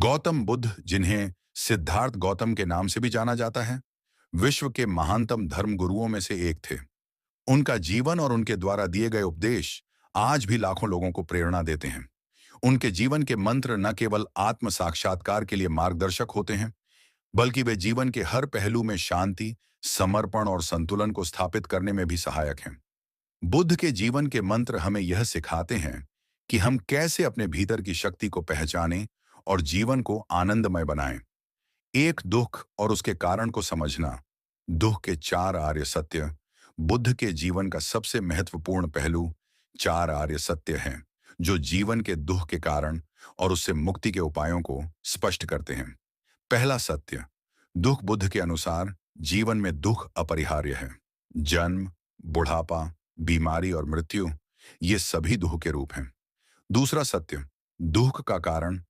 गौतम बुद्ध, जिन्हें सिद्धार्थ गौतम के नाम से भी जाना जाता है, विश्व के महानतम धर्म गुरुओं में से एक थे। उनका जीवन और उनके द्वारा दिए गए उपदेश आज भी लाखों लोगों को प्रेरणा देते हैं। उनके जीवन के मंत्र न केवल आत्म साक्षात्कार के लिए मार्गदर्शक होते हैं, बल्कि वे जीवन के हर पहलू में शांति, समर्पण और संतुलन को स्थापित करने में भी सहायक हैं। बुद्ध के जीवन के मंत्र हमें यह सिखाते हैं कि हम कैसे अपने भीतर की शक्ति को पहचानें और जीवन को आनंदमय बनाएं। एक, दुख और उसके कारण को समझना। दुख के चार आर्य सत्य। बुद्ध के जीवन का सबसे महत्वपूर्ण पहलू चार आर्य सत्य हैं, जो जीवन के दुख के कारण और उससे मुक्ति के उपायों को स्पष्ट करते हैं। पहला सत्य, दुख बुद्ध के अनुसार जीवन में दुख अपरिहार्य है। जन्म, बुढ़ापा, बीमारी और मृत्यु, ये सभी दुख के रूप हैं। दूसरा सत्य, दुख का कारण।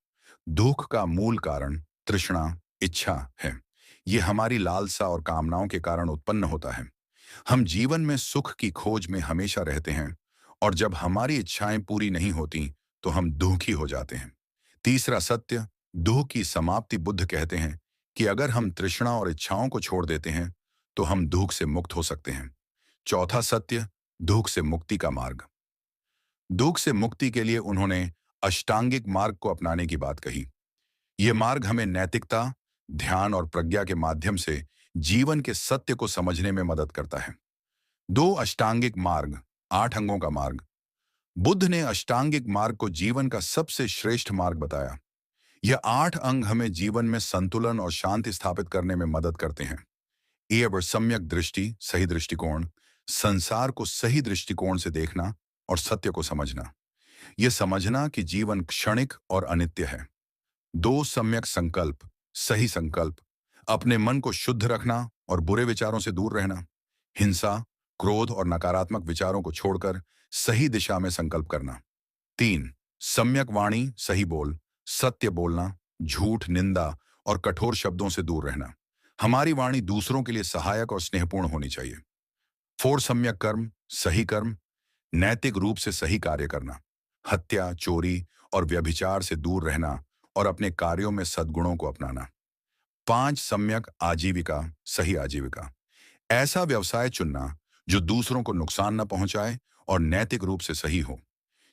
दुख का मूल कारण तृष्णा, इच्छा है। ये हमारी लालसा और कामनाओं के कारण उत्पन्न होता है। हम जीवन में सुख की खोज में हमेशा रहते हैं, और जब हमारी इच्छाएं पूरी नहीं होती तो हम दुखी हो जाते हैं। तीसरा सत्य, दुख की समाप्ति। बुद्ध कहते हैं कि अगर हम तृष्णा और इच्छाओं को छोड़ देते हैं तो हम दुख से मुक्त हो सकते हैं। चौथा सत्य, दुख से मुक्ति का मार्ग। दुख से मुक्ति के लिए उन्होंने अष्टांगिक मार्ग को अपनाने की बात कही। यह मार्ग हमें नैतिकता, ध्यान और प्रज्ञा के माध्यम से जीवन के सत्य को समझने में मदद करता है। दो अष्टांगिक मार्ग, 8 अंगों का मार्ग। बुद्ध ने अष्टांगिक मार्ग को जीवन का सबसे श्रेष्ठ मार्ग बताया। यह 8 अंग हमें जीवन में संतुलन और शांति स्थापित करने में मदद करते हैं। एवं सम्यक दृष्टि, सही दृष्टिकोण, संसार को सही दृष्टिकोण से देखना और सत्य को समझना। यह समझना कि जीवन क्षणिक और अनित्य है। दो, सम्यक संकल्प, सही संकल्प, अपने मन को शुद्ध रखना और बुरे विचारों से दूर रहना। हिंसा, क्रोध और नकारात्मक विचारों को छोड़कर सही दिशा में संकल्प करना। तीन, सम्यक वाणी, सही बोल, सत्य बोलना, झूठ, निंदा और कठोर शब्दों से दूर रहना। हमारी वाणी दूसरों के लिए सहायक और स्नेहपूर्ण होनी चाहिए। फोर, सम्यक कर्म, सही कर्म, नैतिक रूप से सही कार्य करना। हत्या, चोरी और व्यभिचार से दूर रहना और अपने कार्यों में सद्गुणों को अपनाना। पांच, सम्यक आजीविका, सही आजीविका, ऐसा व्यवसाय चुनना जो दूसरों को नुकसान न पहुंचाए और नैतिक रूप से सही हो।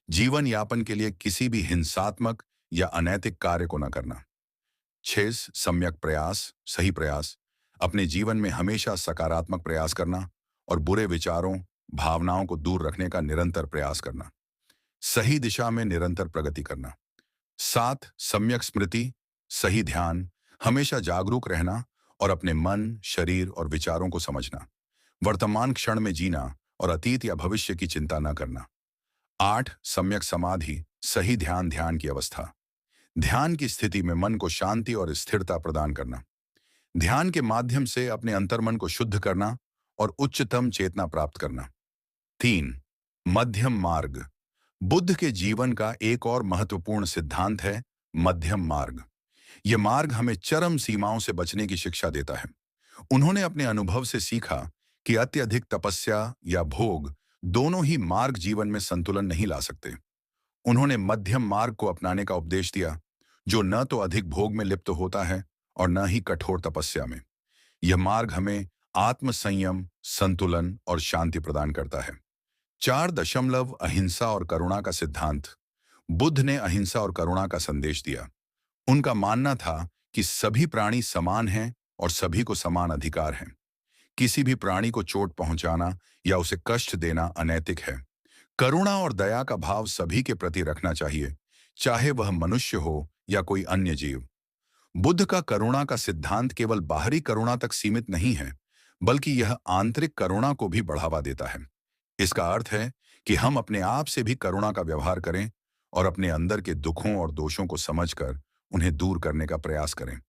जीवन यापन के लिए किसी भी हिंसात्मक या अनैतिक कार्य को न करना। छह, सम्यक प्रयास, सही प्रयास, अपने जीवन में हमेशा सकारात्मक प्रयास करना और बुरे विचारों, भावनाओं को दूर रखने का निरंतर प्रयास करना। सही दिशा में निरंतर प्रगति करना। सात, सम्यक स्मृति, सही ध्यान, हमेशा जागरूक रहना और अपने मन, शरीर और विचारों को समझना। वर्तमान क्षण में जीना और अतीत या भविष्य की चिंता न करना। आठ, सम्यक समाधि, सही ध्यान, ध्यान की अवस्था, ध्यान की स्थिति में मन को शांति और स्थिरता प्रदान करना। ध्यान के माध्यम से अपने अंतर्मन को शुद्ध करना और उच्चतम चेतना प्राप्त करना। तीन, मध्यम मार्ग। बुद्ध के जीवन का एक और महत्वपूर्ण सिद्धांत है मध्यम मार्ग। यह मार्ग हमें चरम सीमाओं से बचने की शिक्षा देता है। उन्होंने अपने अनुभव से सीखा कि अत्यधिक तपस्या या भोग दोनों ही मार्ग जीवन में संतुलन नहीं ला सकते। उन्होंने मध्यम मार्ग को अपनाने का उपदेश दिया, जो न तो अधिक भोग में लिप्त होता है और न ही कठोर तपस्या में। यह मार्ग हमें आत्म संयम, संतुलन और शांति प्रदान करता है। 4 अहिंसा और करुणा का सिद्धांत। बुद्ध ने अहिंसा और करुणा का संदेश दिया। उनका मानना था कि सभी प्राणी समान हैं और सभी को समान अधिकार हैं। किसी भी प्राणी को चोट पहुंचाना या उसे कष्ट देना अनैतिक है। करुणा और दया का भाव सभी के प्रति रखना चाहिए, चाहे वह मनुष्य हो या कोई अन्य जीव। बुद्ध का करुणा का सिद्धांत केवल बाहरी करुणा तक सीमित नहीं है, बल्कि यह आंतरिक करुणा को भी बढ़ावा देता है। इसका अर्थ है कि हम अपने आप से भी करुणा का व्यवहार करें और अपने अंदर के दुखों और दोषों को समझकर उन्हें दूर करने का प्रयास करें।